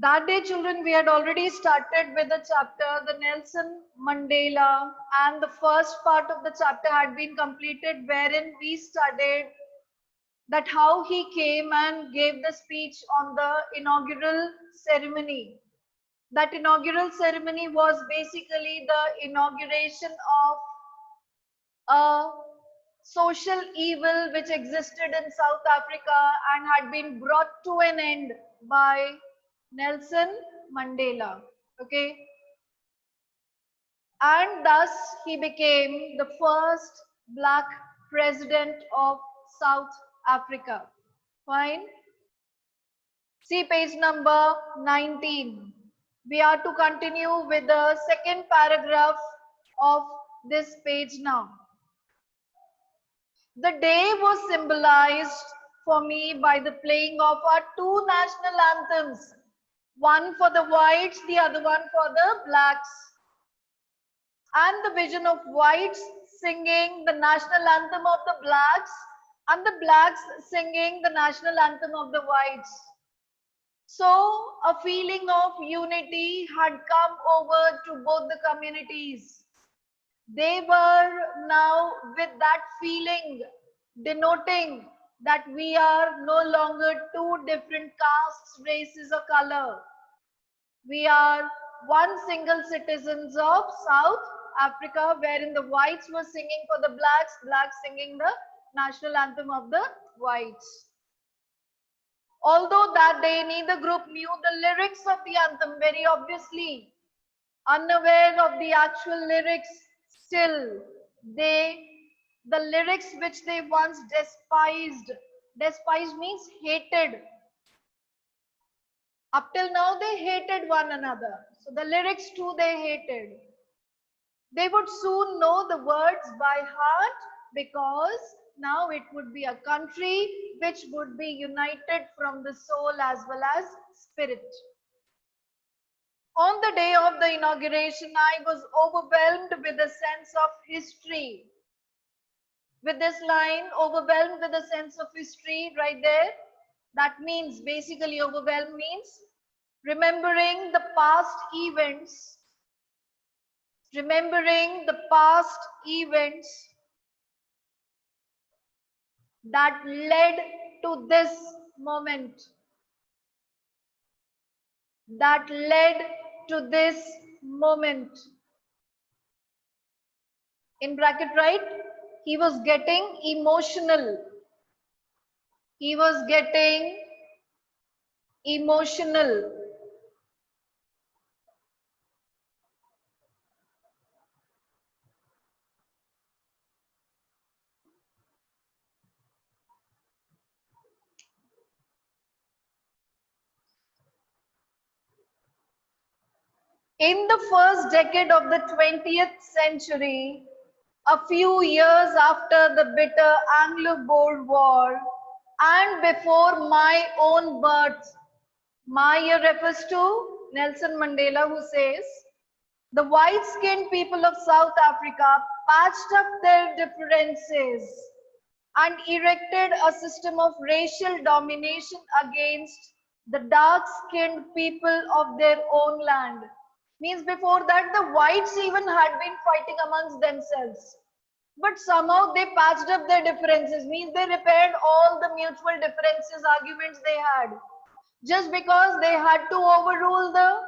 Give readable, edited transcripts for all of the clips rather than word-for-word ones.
That day, children, we had already started with the chapter, the Nelson Mandela, and the first part of the chapter had been completed, wherein we studied that how he came and gave the speech on the inaugural ceremony. That inaugural ceremony was basically the inauguration of a social evil which existed in South Africa and had been brought to an end by Nelson Mandela. Okay, and thus he became the first black president of South Africa. Fine. See page number 19. We are to continue with the second paragraph of this page now. The day was symbolized for me by the playing of our two national anthems, one for the whites, the other one for the blacks. And the vision of whites singing the national anthem of the blacks and the blacks singing the national anthem of the whites. So a feeling of unity had come over to both the communities. They were now with that feeling denoting that we are no longer two different castes, races or color. We are one single citizens of South Africa, wherein the whites were singing for the blacks, blacks singing the national anthem of the whites. Although that day neither group knew the lyrics of the anthem, very obviously, unaware of the actual lyrics, still the lyrics which they once despised means hated. Up till now they hated one another. So the lyrics too they hated. They would soon know the words by heart because now it would be a country which would be united from the soul as well as spirit. On the day of the inauguration, I was overwhelmed with a sense of history. With this line, overwhelmed with a sense of history right there, that means basically overwhelmed means remembering the past events, remembering the past events that led to this moment, that led to this moment. In bracket, right? He was getting emotional. He was getting emotional. In the first decade of the 20th century, a few years after the bitter Anglo-Boer War and before my own birth, my year refers to Nelson Mandela, who says, the white-skinned people of South Africa patched up their differences and erected a system of racial domination against the dark-skinned people of their own land. Means before that, the whites even had been fighting amongst themselves. But somehow they patched up their differences, means they repaired all the mutual differences, arguments they had. Just because they had to overrule the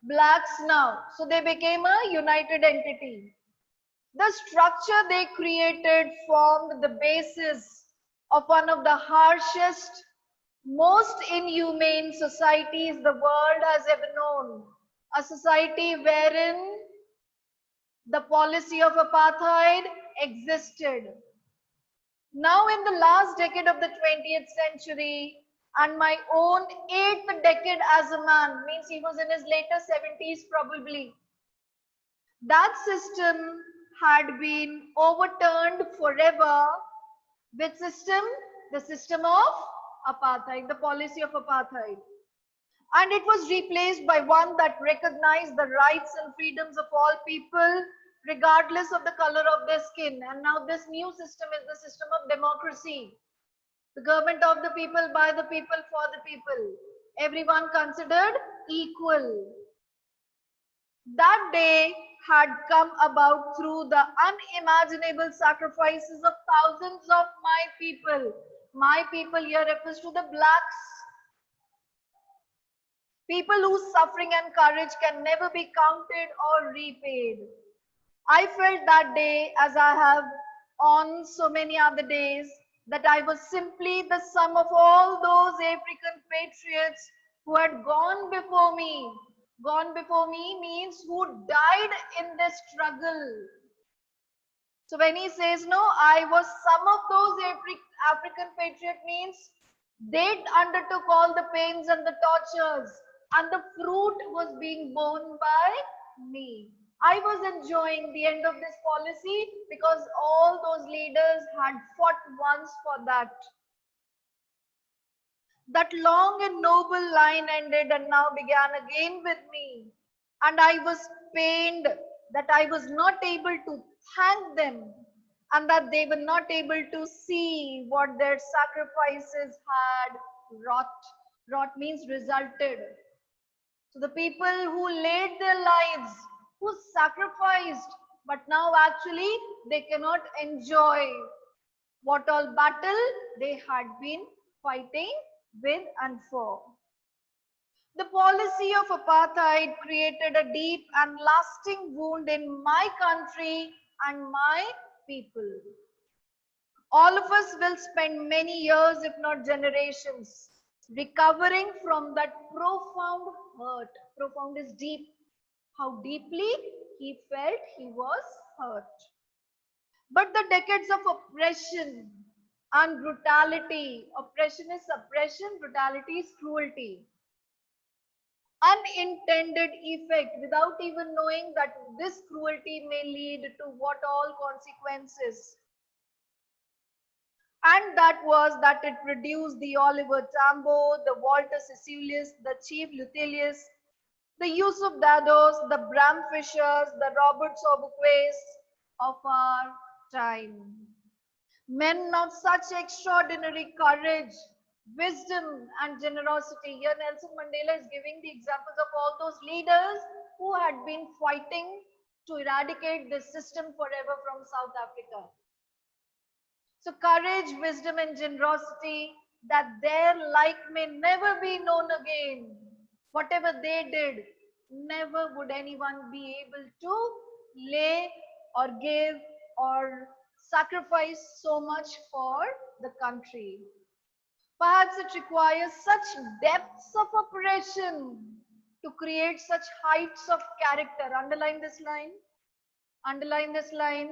blacks now. So they became a united entity. The structure they created formed the basis of one of the harshest, most inhumane societies the world has ever known. A society wherein the policy of apartheid existed. Now in the last decade of the 20th century and my own 8th decade as a man, means he was in his later 70s probably, that system had been overturned forever. Which system? The system of apartheid, the policy of apartheid. And it was replaced by one that recognized the rights and freedoms of all people regardless of the color of their skin. And now this new system is the system of democracy. The government of the people, by the people, for the people. everyone considered equal. That day had come about through the unimaginable sacrifices of thousands of my people. My people here refers to the blacks. People whose suffering and courage can never be counted or repaid. I felt that day, as I have on so many other days, that I was simply the sum of all those African patriots who had gone before me. Gone before me means who died in this struggle. So when he says, no, I was some of those African patriot means they undertook all the pains and the tortures, and the fruit was being borne by me. I was enjoying the end of this policy because all those leaders had fought once for that. That long and noble line ended and now began again with me. And I was pained that I was not able to thank them and that they were not able to see what their sacrifices had wrought. Wrought means resulted. So the people who laid their lives, who sacrificed, but now actually they cannot enjoy what all battle they had been fighting with and for. The policy of apartheid created a deep and lasting wound in my country and my people. All of us will spend many years, if not generations, recovering from that profound hurt. Profound is deep. How deeply he felt he was hurt. But the decades of oppression and brutality, oppression is suppression, brutality is cruelty, unintended effect without even knowing that this cruelty may lead to what all consequences. And that was that it produced the Oliver Tambo, the Walter Cecilius, the Chief Lutelius, the Yusuf Dados, the Bram Fishers, the Robert Sobuquets of our time. Men of such extraordinary courage, wisdom and generosity. Here Nelson Mandela is giving the examples of all those leaders who had been fighting to eradicate this system forever from South Africa. So courage, wisdom and generosity, that their like may never be known again. Whatever they did, never would anyone be able to lay or give or sacrifice so much for the country. Perhaps it requires such depths of oppression to create such heights of character. Underline this line. Underline this line.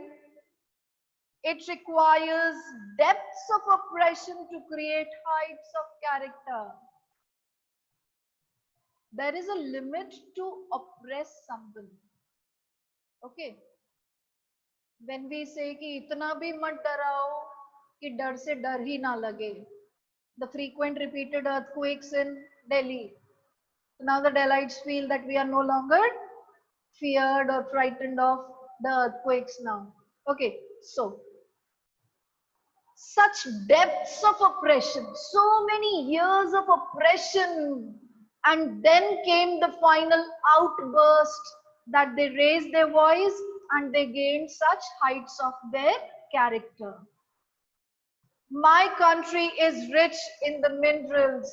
It requires depths of oppression to create heights of character. There is a limit to oppress someone. Okay. When we say कि इतना भी मत डराओ कि डर से डर ही ना लगे. The frequent repeated earthquakes in Delhi. So now the Delhites feel that we are no longer feared or frightened of the earthquakes now. Okay, so such depths of oppression, so many years of oppression, and then came the final outburst that they raised their voice and they gained such heights of their character. My country is rich in the minerals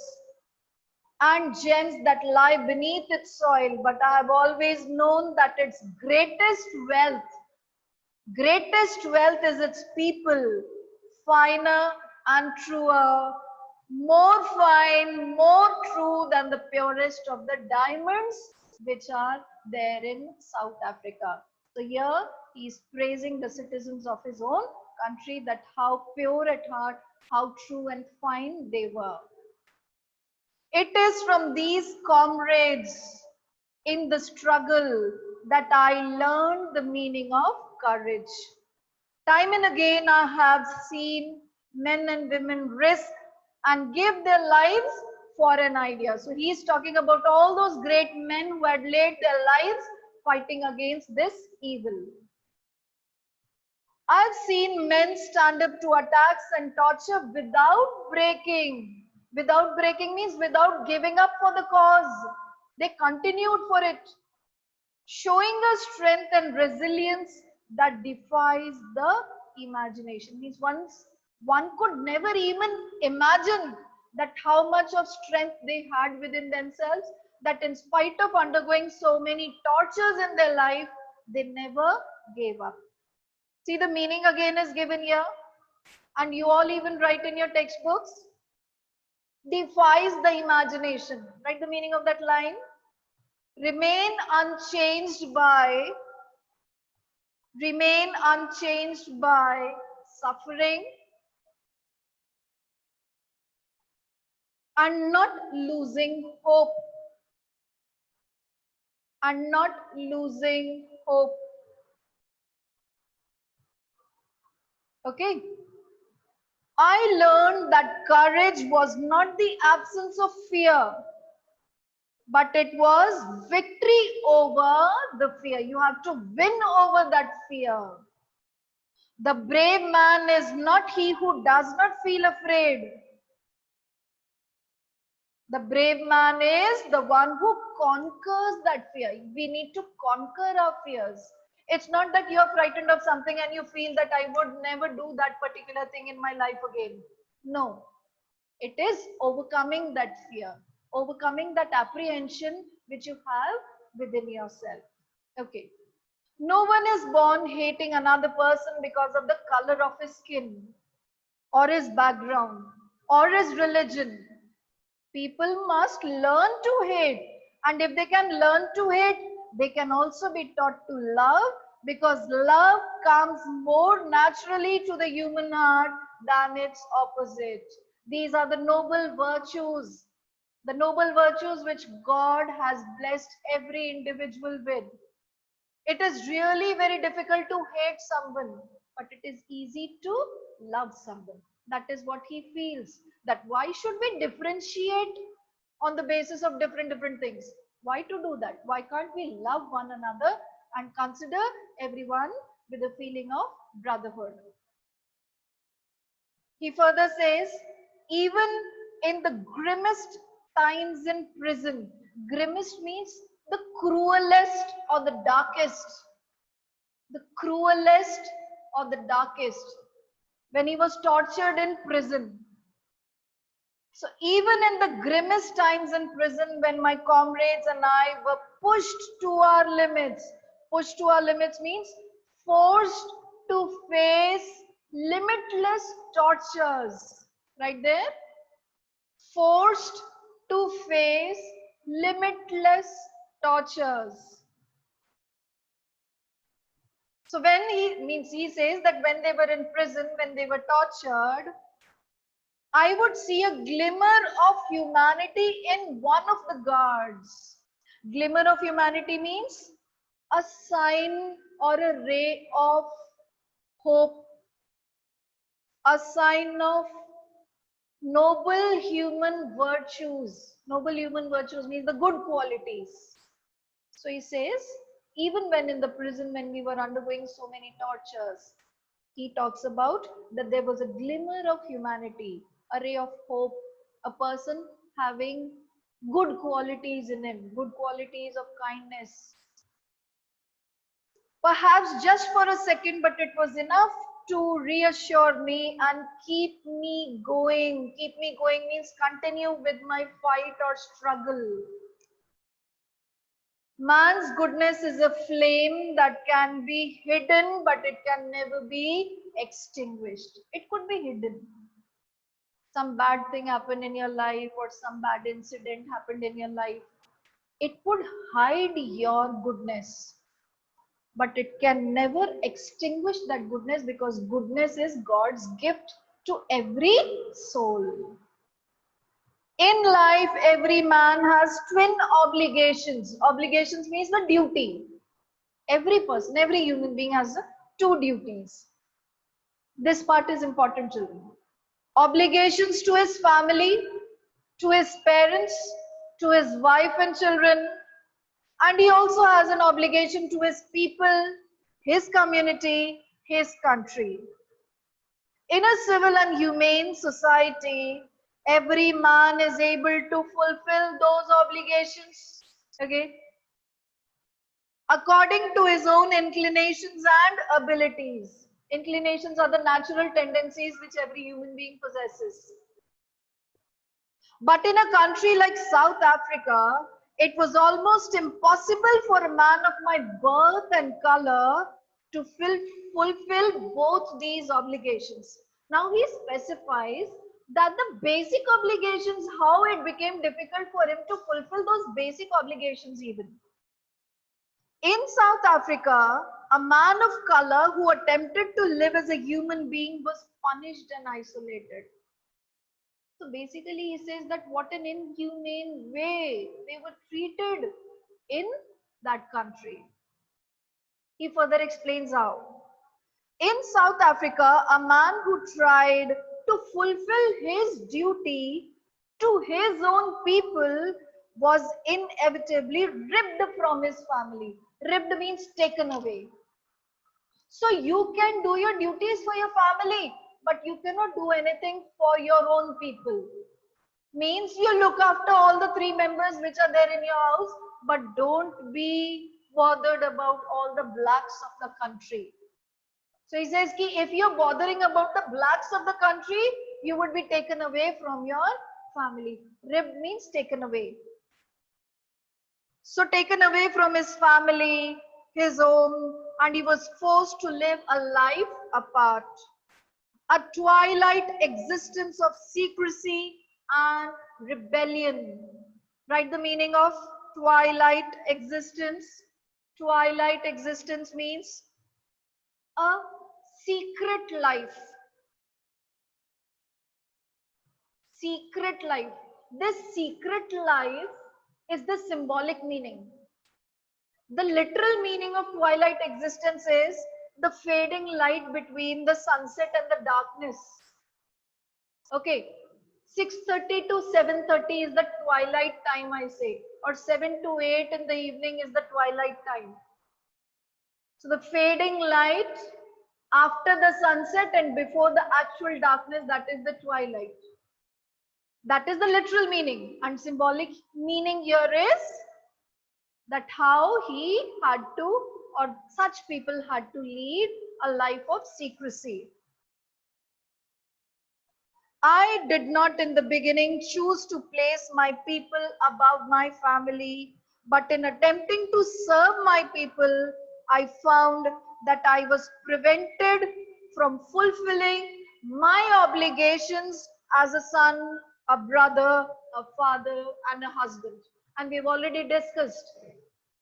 and gems that lie beneath its soil, but I have always known that its greatest wealth is its people, finer and truer, more fine, more true than the purest of the diamonds which are there in South Africa. So here he is praising the citizens of his own country, that how pure at heart, how true and fine they were. It is from these comrades in the struggle that I learned the meaning of courage. Time and again I have seen men and women risk and give their lives for an idea. So he is talking about all those great men who had laid their lives fighting against this evil. I've seen men stand up to attacks and torture without breaking, Without breaking means without giving up for the cause. They continued for it, showing a strength and resilience that defies the imagination. Means one could never even imagine that how much of strength they had within themselves, that in spite of undergoing so many tortures in their life, they never gave up. See, the meaning again is given here, and you all even write in your textbooks, defies the imagination. Write the meaning of that line. Remain unchanged by, remain unchanged by suffering and not losing hope. And not losing hope. Okay. I learned that courage was not the absence of fear, but it was victory over the fear. You have to win over that fear. The brave man is not he who does not feel afraid. The brave man is the one who conquers that fear. We need to conquer our fears. It's not that you are frightened of something and you feel that I would never do that particular thing in my life again. No, it is overcoming that fear, overcoming that apprehension which you have within yourself. Okay. No one is born hating another person because of the color of his skin or his background or his religion. People must learn to hate, and if they can learn to hate, they can also be taught to love, because love comes more naturally to the human heart than its opposite. These are the noble virtues which God has blessed every individual with. It is really very difficult to hate someone, but it is easy to love someone. That is what he feels. That why should we differentiate on the basis of different things? Why to do that? Why can't we love one another and consider everyone with a feeling of brotherhood? He further says, even in the grimmest times in prison, grimmest means the cruelest or the darkest, the cruelest or the darkest, when he was tortured in prison. So even in the grimmest times in prison, when my comrades and I were pushed to our limits means forced to face limitless tortures. Right there, forced to face limitless tortures. So when he says that when they were in prison, when they were tortured, I would see a glimmer of humanity in one of the guards. Glimmer of humanity means a sign or a ray of hope, a sign of noble human virtues. Noble human virtues means the good qualities. So he says, even when in the prison, when we were undergoing so many tortures, he talks about that there was a glimmer of humanity, a ray of hope, a person having good qualities in him, good qualities of kindness. Perhaps just for a second, but it was enough to reassure me and keep me going. Keep me going means continue with my fight or struggle. Man's goodness is a flame that can be hidden, but it can never be extinguished. It could be hidden. Some bad thing happened in your life or some bad incident happened in your life. It would hide your goodness, but it can never extinguish that goodness, because goodness is God's gift to every soul. In life, every man has twin obligations. Obligations means the duty. Every person, every human being has two duties. This part is important, children. Obligations to his family, to his parents, to his wife and children, and he also has an obligation to his people, his community, his country. In a civil and humane society, Every man is able to fulfill those obligations, okay, according to his own inclinations and abilities. Inclinations are the natural tendencies which every human being possesses. But in a country like South Africa, it was almost impossible for a man of my birth and color to fulfill both these obligations. Now he specifies that the basic obligations, how it became difficult for him to fulfill those basic obligations even. In South Africa, a man of color who attempted to live as a human being was punished and isolated. So basically, he says that what an inhumane way they were treated in that country. He further explains how. In South Africa, a man who tried to fulfill his duty to his own people was inevitably ripped from his family. Ripped means taken away. So you can do your duties for your family, but you cannot do anything for your own people. Means you look after all the three members which are there in your house, but don't be bothered about all the blacks of the country. So he says ki if you're bothering about the blacks of the country, you would be taken away from your family. Ribbed means taken away. So taken away from his family, his home, and he was forced to live a life apart. A twilight existence of secrecy and rebellion. Write the meaning of twilight existence. Twilight existence means a secret life. Secret life. This secret life is the symbolic meaning. The literal meaning of twilight existence is the fading light between the sunset and the darkness. Okay, 6:30 to 7:30 is the twilight time, I say, or 7 to 8 in the evening is the twilight time. So the fading light after the sunset and before the actual darkness, that is the twilight. That is the literal meaning, and symbolic meaning here is that how he had to, or such people had to lead a life of secrecy. I did not in the beginning choose to place my people above my family, but in attempting to serve my people, I found that I was prevented from fulfilling my obligations as a son, a brother, a father, and a husband. And we've already discussed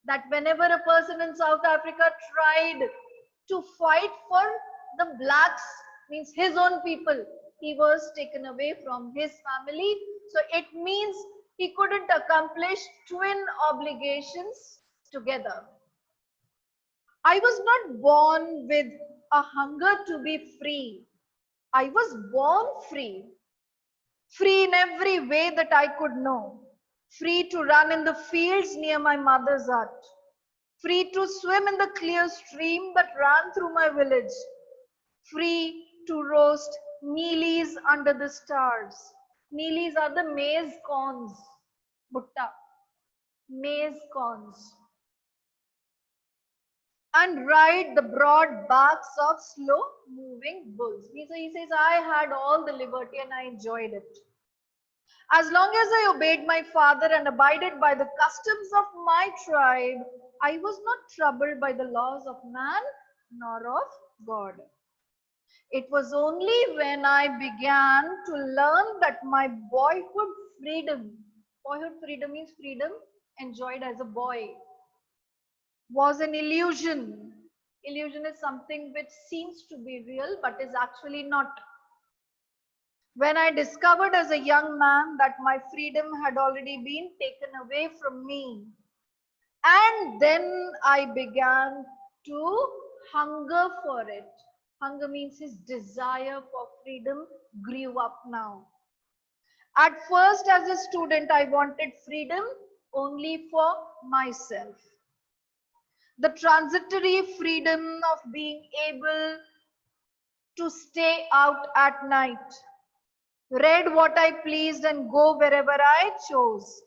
that whenever a person in South Africa tried to fight for the blacks, means his own people, he was taken away from his family. So it means he couldn't accomplish twin obligations together. I was not born with a hunger to be free. I was born free. Free in every way that I could know. Free to run in the fields near my mother's hut. Free to swim in the clear stream that ran through my village. Free to roast mealies under the stars. Mealies are the maize corns. Butta. Maize corns. And ride the broad backs of slow moving bulls. So he says, I had all the liberty and I enjoyed it. As long as I obeyed my father and abided by the customs of my tribe, I was not troubled by the laws of man nor of God. It was only when I began to learn that my boyhood freedom means freedom enjoyed as a boy, was an illusion. Illusion is something which seems to be real but is actually not. When I discovered as a young man that my freedom had already been taken away from me, and then I began to hunger for it. Hunger means his desire for freedom grew up now. At first, as a student, I wanted freedom only for myself. The transitory freedom of being able to stay out at night, read what I pleased and go wherever I chose.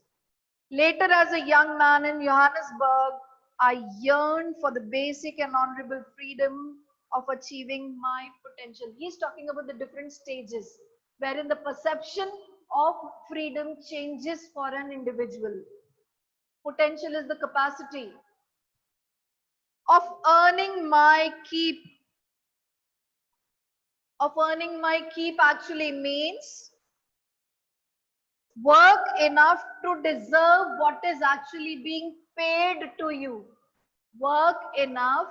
Later, as a young man in Johannesburg, I yearned for the basic and honorable freedom of achieving my potential. He's talking about the different stages wherein the perception of freedom changes for an individual. Potential is the capacity of earning my keep. Of earning my keep actually means work enough to deserve what is actually being paid to you. Work enough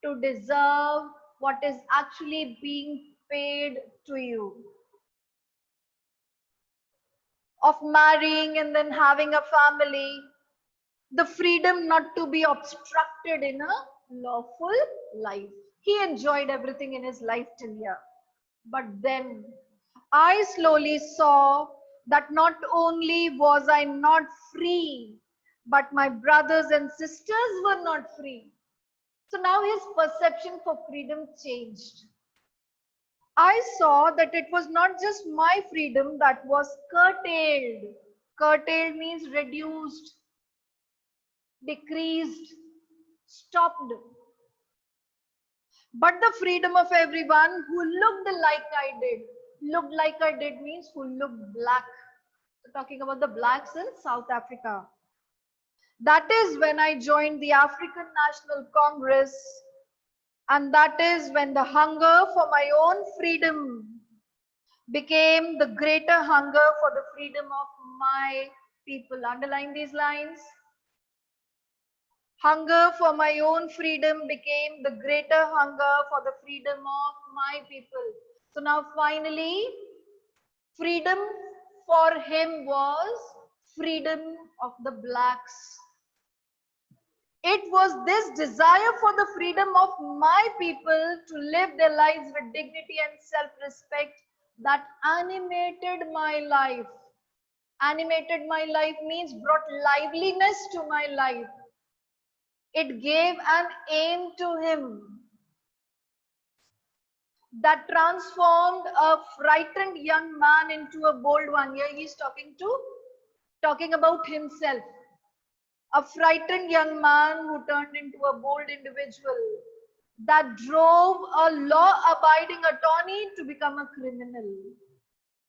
to deserve what is actually being paid to you. Of marrying and then having a family, the freedom not to be obstructed in a lawful life. He enjoyed everything in his life till here. But then I slowly saw that not only was I not free, but my brothers and sisters were not free. So now his perception for freedom changed. I saw that it was not just my freedom that was curtailed. Curtailed means reduced, decreased, stopped. But the freedom of everyone who looked like I did. Looked like I did means who looked black. So talking about the blacks in South Africa. That is when I joined the African National Congress, and that is when the hunger for my own freedom became the greater hunger for the freedom of my people. Underline these lines. Hunger for my own freedom became the greater hunger for the freedom of my people. So now finally, freedom for him was freedom of the blacks. It was this desire for the freedom of my people to live their lives with dignity and self-respect that animated my life. Animated my life means brought liveliness to my life. It gave an aim to him that transformed a frightened young man into a bold one. Here he's talking about himself. A frightened young man who turned into a bold individual that drove a law-abiding attorney to become a criminal.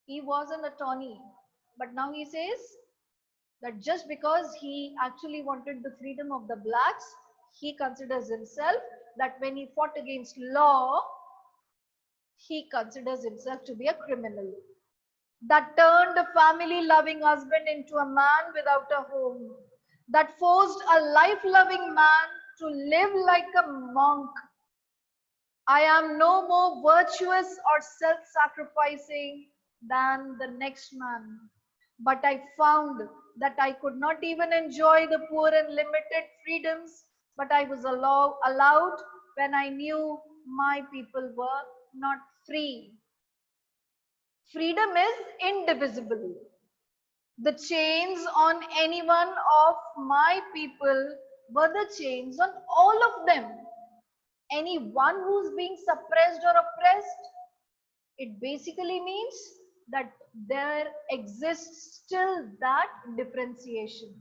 He was an attorney, but now he says that just because he actually wanted the freedom of the blacks, he considers himself that when he fought against law, he considers himself to be a criminal. That turned a family-loving husband into a man without a home. That forced a life-loving man to live like a monk. I am no more virtuous or self-sacrificing than the next man. But I found that I could not even enjoy the poor and limited freedoms, but I was allowed when I knew my people were not free. Freedom is indivisible. The chains on any one of my people were the chains on all of them. Anyone who's being suppressed or oppressed, it basically means that there exists still that differentiation.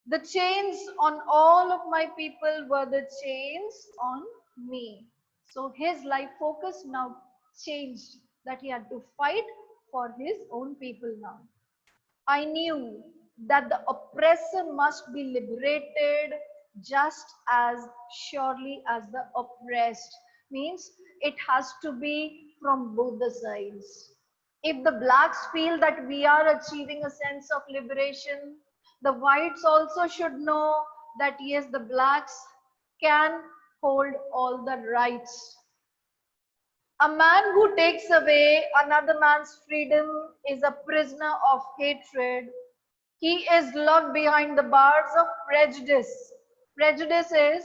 The chains on all of my people were the chains on me. So his life focus now changed, that he had to fight for his own people now. I knew that the oppressor must be liberated just as surely as the oppressed. Means it has to be from both the sides. If the blacks feel that we are achieving a sense of liberation, the whites also should know that yes, the blacks can hold all the rights. A man who takes away another man's freedom is a prisoner of hatred. He is locked behind the bars of prejudice. Prejudice is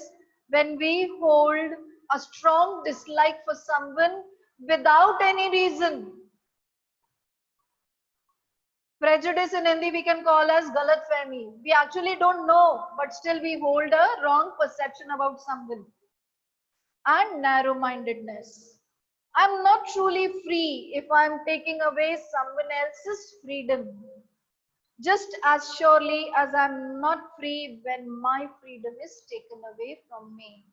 when we hold a strong dislike for someone without any reason. Prejudice in Hindi we can call as galat fehmi. We actually don't know, but still we hold a wrong perception about someone. And narrow-mindedness. I'm not truly free if I'm taking away someone else's freedom. Just as surely as I'm not free when my freedom is taken away from me.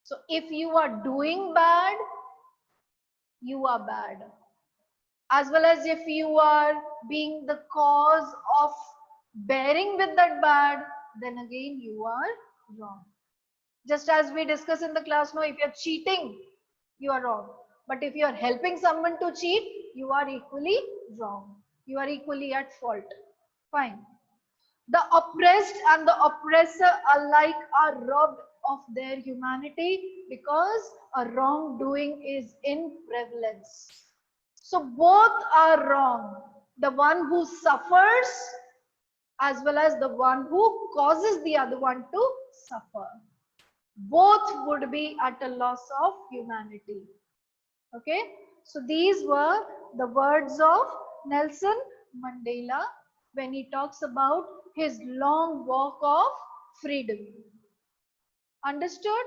So if you are doing bad, you are bad. As well as if you are being the cause of bearing with that bad, then again you are wrong. Just as we discussed in the class, no, if you're cheating, you are wrong. But if you're helping someone to cheat, you are equally wrong. You are equally at fault. Fine. The oppressed and the oppressor alike are robbed of their humanity because a wrongdoing is in prevalence. So both are wrong. The one who suffers as well as the one who causes the other one to suffer. Both would be at a loss of humanity. Okay, so these were the words of Nelson Mandela when he talks about his long walk of freedom. Understood?